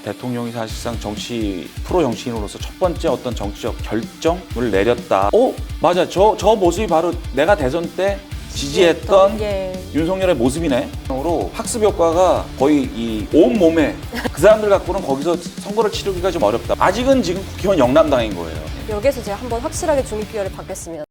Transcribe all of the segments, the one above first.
대통령이 사실상 프로 정치인으로서 첫 번째 어떤 정치적 결정을 내렸다. 맞아. 저 모습이 바로 내가 대선 때 지지했던 윤석열의 모습이네. 학습 효과가 거의 이 온몸에 그 사람들 갖고는 거기서 선거를 치르기가 좀 어렵다. 아직은 지금 국회의원 영남당인 거예요. 여기에서 제가 한번 확실하게 중립기여를 받겠습니다.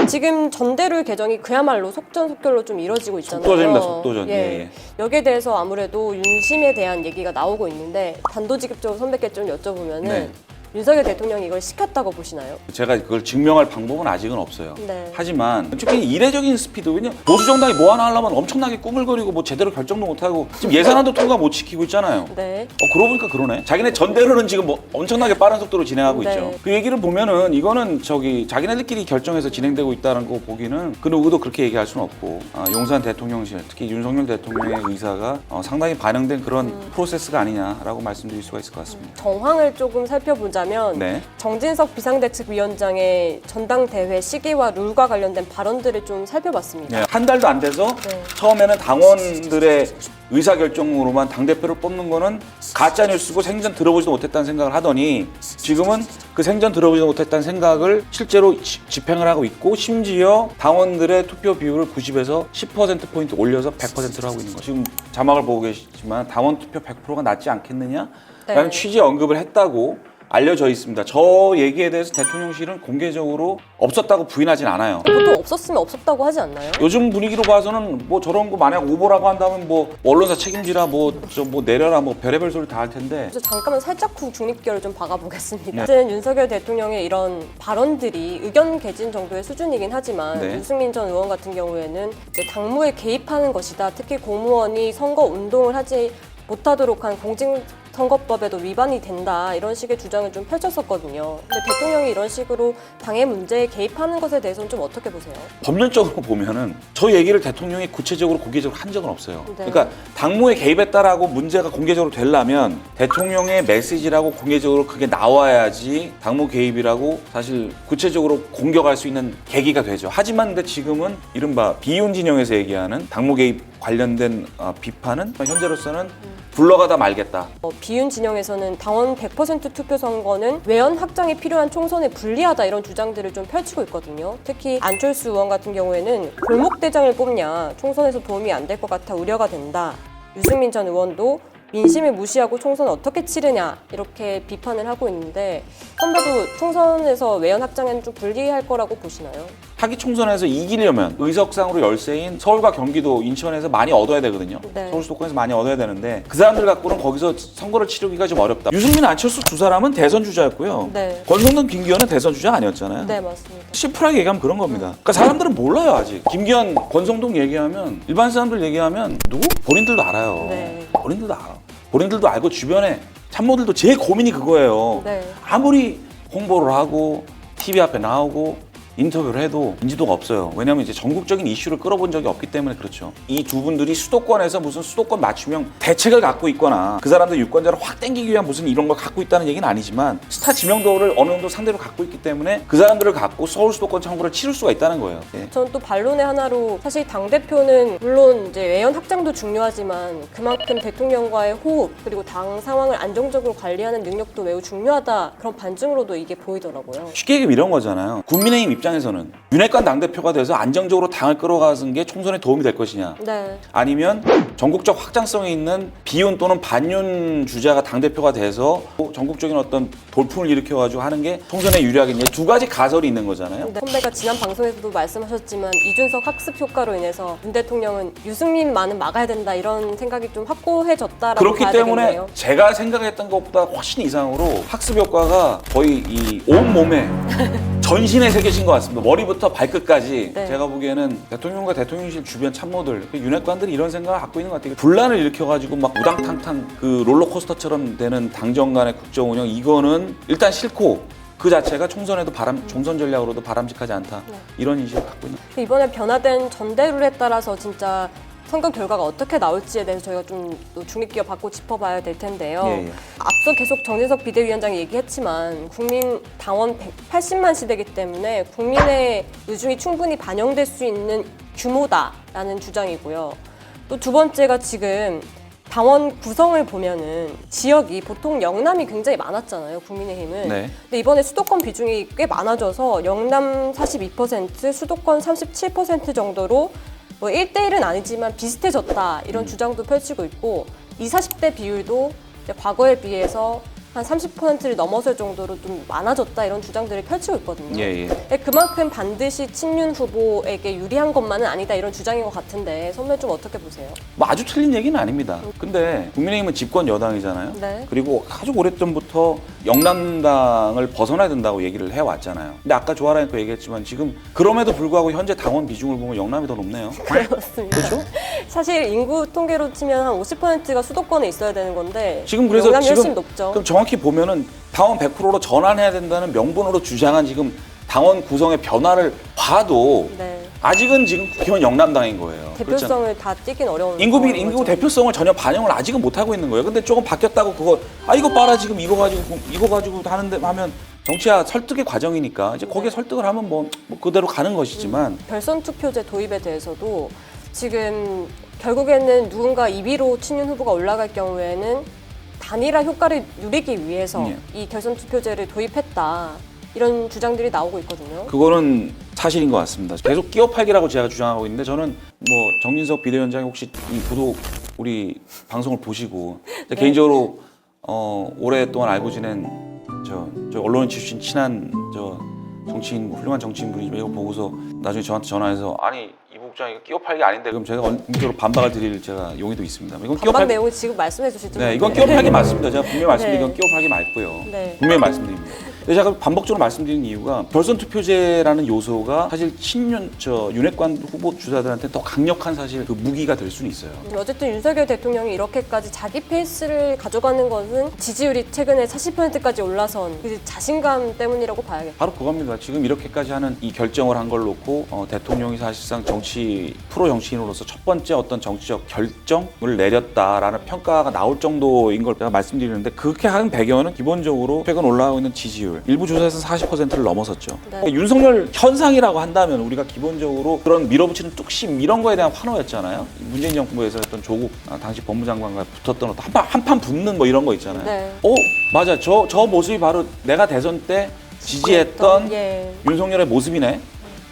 지금 전대룰 개정이 그야말로 속전속결로 좀 이뤄지고 있잖아요. 속도전입니다, 속도전. 예. 여기에 대해서 아무래도 윤심에 대한 얘기가 나오고 있는데 단도직입적으로 선배께 좀 여쭤보면은 네. 윤석열 대통령이 이걸 시켰다고 보시나요? 제가 그걸 증명할 방법은 아직은 없어요. 네. 하지만 솔직히 이례적인 스피드, 왜냐면 보수 정당이 뭐 하나 하려면 엄청나게 꾸물거리고 뭐 제대로 결정도 못하고 지금 예산안도 통과 못 시키고 있잖아요. 네. 그러고 보니까 그러네. 자기네 전대로는 지금 뭐 엄청나게 빠른 속도로 진행하고 네. 있죠. 그 얘기를 보면은 이거는 자기네들끼리 결정해서 진행되고 있다는 거 보기는 그 누구도 그렇게 얘기할 수는 없고, 용산 대통령실, 특히 윤석열 대통령의 의사가 상당히 반영된 그런 프로세스가 아니냐라고 말씀드릴 수가 있을 것 같습니다. 정황을 조금 살펴보자면 네. 정진석 비상대책위원장의 전당대회 시기와 룰과 관련된 발언들을 좀 살펴봤습니다. 네, 한 달도 안 돼서 네. 처음에는 당원들의 의사결정으로만 당대표를 뽑는 거는 가짜뉴스고 생전 들어보지도 못했다는 생각을 하더니 지금은 그 생전 들어보지도 못했다는 생각을 실제로 집행을 하고 있고, 심지어 당원들의 투표 비율을 90에서 10%포인트 올려서 100%로 하고 있는 거죠. 지금 자막을 보고 계시지만 당원 투표 100%가 낫지 않겠느냐라는 네. 취지의 언급을 했다고 알려져 있습니다. 저 얘기에 대해서 대통령실은 공개적으로 없었다고 부인하진 않아요. 보통 없었으면 없었다고 하지 않나요? 요즘 분위기로 봐서는 뭐 저런 거 만약 오보라고 한다면 뭐 언론사 책임지라 뭐 내려라 뭐 별의별 소리 다 할 텐데. 그래서 잠깐만 살짝 후 중립기여를 좀 박아보겠습니다. 네. 어쨌든 윤석열 대통령의 이런 발언들이 의견 개진 정도의 수준이긴 하지만 네. 유승민 전 의원 같은 경우에는 이제 당무에 개입하는 것이다. 특히 공무원이 선거 운동을 하지 못하도록 한 공직선거법에도 위반이 된다, 이런 식의 주장을 좀 펼쳤었거든요. 근데 대통령이 이런 식으로 당의 문제에 개입하는 것에 대해서는 좀 어떻게 보세요? 법률적으로 보면은 저 얘기를 대통령이 구체적으로 공개적으로 한 적은 없어요. 네. 그러니까 당무에 개입했다라고 문제가 공개적으로 되려면 대통령의 메시지라고 공개적으로 그게 나와야지 당무 개입이라고 사실 구체적으로 공격할 수 있는 계기가 되죠. 하지만 근데 지금은 이른바 비윤 진영에서 얘기하는 당무 개입 관련된 비판은 현재로서는 불러가다 말겠다. 비윤 진영에서는 당원 100% 투표 선거는 외연 확장이 필요한 총선에 불리하다, 이런 주장들을 좀 펼치고 있거든요. 특히 안철수 의원 같은 경우에는 골목대장을 뽑냐, 총선에서 도움이 안 될 것 같아 우려가 된다. 유승민 전 의원도 민심을 무시하고 총선 어떻게 치르냐, 이렇게 비판을 하고 있는데, 선배도 총선에서 외연 확장에는 좀 불리할 거라고 보시나요? 하기 총선에서 이기려면 의석상으로 열세인 서울과 경기도, 인천에서 많이 얻어야 되거든요. 네. 서울 수도권에서 많이 얻어야 되는데 그 사람들 갖고는 거기서 선거를 치르기가 좀 어렵다. 유승민, 안철수 두 사람은 대선 주자였고요. 네. 권성동, 김기현은 대선 주자 아니었잖아요. 네, 맞습니다. 심플하게 얘기하면 그런 겁니다. 그러니까 사람들은 몰라요 아직. 김기현, 권성동 얘기하면, 일반 사람들 얘기하면 누구? 본인들도 알아요. 네. 본인들도 알아. 본인들도 알고 주변에 참모들도 제일 고민이 그거예요. 네. 아무리 홍보를 하고 TV 앞에 나오고 인터뷰를 해도 인지도가 없어요. 왜냐하면 이제 전국적인 이슈를 끌어본 적이 없기 때문에 그렇죠. 이 두 분들이 수도권에서 무슨 수도권 맞춤형 대책을 갖고 있거나 그 사람들 유권자를 확 땡기기 위한 무슨 이런 걸 갖고 있다는 얘기는 아니지만, 스타 지명도를 어느 정도 상대로 갖고 있기 때문에 그 사람들을 갖고 서울 수도권 선거를 치를 수가 있다는 거예요. 예. 저는 또 반론의 하나로, 사실 당대표는 물론 이제 외연 확장도 중요하지만 그만큼 대통령과의 호흡, 그리고 당 상황을 안정적으로 관리하는 능력도 매우 중요하다, 그런 반증으로도 이게 보이더라고요. 쉽게 얘기하면 이런 거잖아요. 국민의힘 입장에서는 윤핵관 당대표가 돼서 안정적으로 당을 끌어가는 게 총선에 도움이 될 것이냐, 네. 아니면 전국적 확장성이 있는 비윤 또는 반윤 주자가 당대표가 돼서 전국적인 어떤 돌풍을 일으켜가지고 하는 게 총선에 유리하겠냐, 두 가지 가설이 있는 거잖아요. 네. 선배가 지난 방송에서도 말씀하셨지만 이준석 학습 효과로 인해서 윤 대통령은 유승민만은 막아야 된다, 이런 생각이 좀 확고해졌다라고 그렇기 봐야 때문에 되겠네요. 제가 생각했던 것보다 훨씬 이상으로 학습 효과가 거의 이 온몸에 전신에 새겨진 것 같습니다. 머리부터 발끝까지. 네. 제가 보기에는 대통령과 대통령실 주변 참모들, 윤핵관들이 이런 생각을 갖고 있는 것 같아요. 분란을 일으켜가지고 막 우당탕탕 그 롤러코스터처럼 되는 당정 간의 국정 운영, 이거는 일단 싫고 그 자체가 총선에도 총선 전략으로도 바람직하지 않다. 이런 인식을 갖고 있는. 이번에 변화된 전대룰에 따라서 진짜 선거 결과가 어떻게 나올지에 대해서 저희가 좀 또 중립기여 받고 짚어봐야 될 텐데요. 예. 앞서 계속 정진석 비대위원장이 얘기했지만 국민 당원 180만 시대이기 때문에 국민의 의중이 충분히 반영될 수 있는 규모다라는 주장이고요. 또 두 번째가 지금 당원 구성을 보면은 지역이 보통 영남이 굉장히 많았잖아요, 국민의힘은. 네. 근데 이번에 수도권 비중이 꽤 많아져서 영남 42%, 수도권 37% 정도로 뭐 1대1은 아니지만 비슷해졌다 이런 주장도 펼치고 있고 20, 40대 비율도 이제 과거에 비해서 한 30%를 넘어설 정도로 좀 많아졌다 이런 주장들을 펼치고 있거든요. 예. 근데 그만큼 반드시 친윤 후보에게 유리한 것만은 아니다 이런 주장인 것 같은데 선배는 좀 어떻게 보세요? 뭐 아주 틀린 얘기는 아닙니다. 근데 국민의힘은 집권 여당이잖아요. 네. 그리고 아주 오랫전부터 영남당을 벗어나야 된다고 얘기를 해왔잖아요. 근데 아까 조아라니까 얘기했지만 지금 그럼에도 불구하고 현재 당원 비중을 보면 영남이 더 높네요. 그렇습니다. 그렇죠? 사실 인구 통계로 치면 한 50%가 수도권에 있어야 되는 건데 지금 그래서 영남이 훨씬 지금 높죠. 그럼 정확히 보면은 당원 100%로 전환해야 된다는 명분으로 주장한 지금 당원 구성의 변화를 봐도 네. 아직은 지금 국회의원 영남당인 거예요. 대표성을 다 띄긴 어려운 인구 거죠. 대표성을 전혀 반영을 아직은 못 하고 있는 거예요. 근데 조금 바뀌었다고 그거 이거 봐라 지금 이거 가지고 하는데 하면 정치야 설득의 과정이니까 이제 거기에 설득을 하면 뭐 그대로 가는 것이지만 결선 투표제 도입에 대해서도 지금 결국에는 누군가 2위로 친윤 후보가 올라갈 경우에는 단일화 효과를 누리기 위해서 이 결선 투표제를 도입했다. 이런 주장들이 나오고 있거든요. 그거는 사실인 것 같습니다. 계속 끼어 팔기라고 제가 주장하고 있는데 저는 뭐 정진석 비대위원장이 혹시 이 구독 우리 방송을 보시고 네. 개인적으로 오랫동안 알고 지낸 저 언론 출신 친한 정치인 훌륭한 정치인분이 이거 보고서 나중에 저한테 전화해서 아니 이 부국장 이거 끼어 팔기 아닌데 그럼 제가 공식적으로 반박을 드릴 제가 용의도 있습니다. 이건 끼어 반박 팔기 내용을 지금 말씀해 주시죠. 네, 이건 끼어 팔기 맞습니다. 제가 분명히 말씀드린 네. 건 끼어 팔기 맞고요. 네. 분명히 말씀드립니다. 근데 제가 반복적으로 말씀드리는 이유가 결선 투표제라는 요소가 사실 친윤 윤핵관 후보 주자들한테 더 강력한 사실 그 무기가 될 수는 있어요. 어쨌든 윤석열 대통령이 이렇게까지 자기 페이스를 가져가는 것은 지지율이 최근에 40%까지 올라선 그 자신감 때문이라고 봐야겠죠. 바로 그겁니다. 지금 이렇게까지 하는 이 결정을 한 걸 놓고 대통령이 사실상 프로 정치인으로서 첫 번째 어떤 정치적 결정을 내렸다라는 평가가 나올 정도인 걸 제가 말씀드리는데 그렇게 한 배경은 기본적으로 최근 올라오고 있는 지지율 일부 조사에서 40%를 넘어섰죠. 네. 그러니까 윤석열 현상이라고 한다면 우리가 기본적으로 그런 밀어붙이는 뚝심 이런 거에 대한 환호였잖아요. 문재인 정부에서 했던 조국 당시 법무장관과 붙었던 어떤 한판 붙는 뭐 이런 거 있잖아요. 네. 맞아. 저 모습이 바로 내가 대선 때 지지했던 예. 윤석열의 모습이네.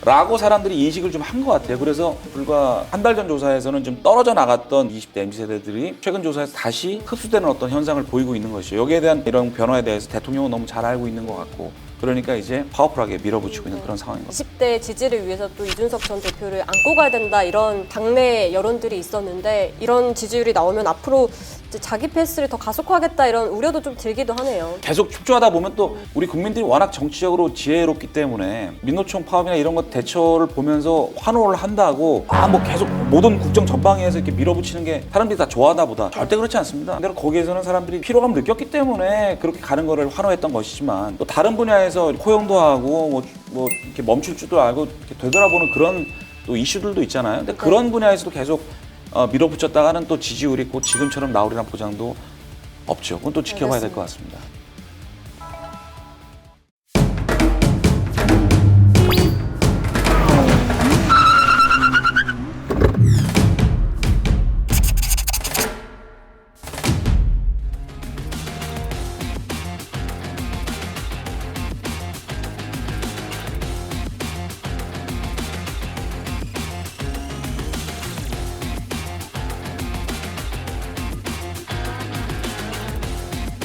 라고 사람들이 인식을 좀 한 것 같아요. 그래서 불과 한 달 전 조사에서는 좀 떨어져 나갔던 20대 MZ세대들이 최근 조사에서 다시 흡수되는 어떤 현상을 보이고 있는 것이죠. 여기에 대한 이런 변화에 대해서 대통령은 너무 잘 알고 있는 것 같고 그러니까 이제 파워풀하게 밀어붙이고 있는 그런 상황인 것 같아요. 20대 지지를 위해서 또 이준석 전 대표를 안고 가야 된다 이런 당내 여론들이 있었는데 이런 지지율이 나오면 앞으로 이제 자기 패스를 더 가속화하겠다 이런 우려도 좀 들기도 하네요. 계속 축조하다 보면 또 우리 국민들이 워낙 정치적으로 지혜롭기 때문에 민노총 파업이나 이런 것 대처를 보면서 환호를 한다고 뭐 계속 모든 국정 전방위에서 이렇게 밀어붙이는 게 사람들이 다 좋아하다 보다 절대 그렇지 않습니다. 근데 거기에서는 사람들이 피로감을 느꼈기 때문에 그렇게 가는 거를 환호했던 것이지만 또 다른 분야에서 포용도 하고 뭐 이렇게 멈출 줄도 알고 이렇게 되돌아보는 그런 또 이슈들도 있잖아요. 근데 그런 분야에서도 계속 밀어붙였다가는 또 지지율이 곧 지금처럼 나오리란 보장도 없죠. 그건 또 지켜봐야 될 것 같습니다.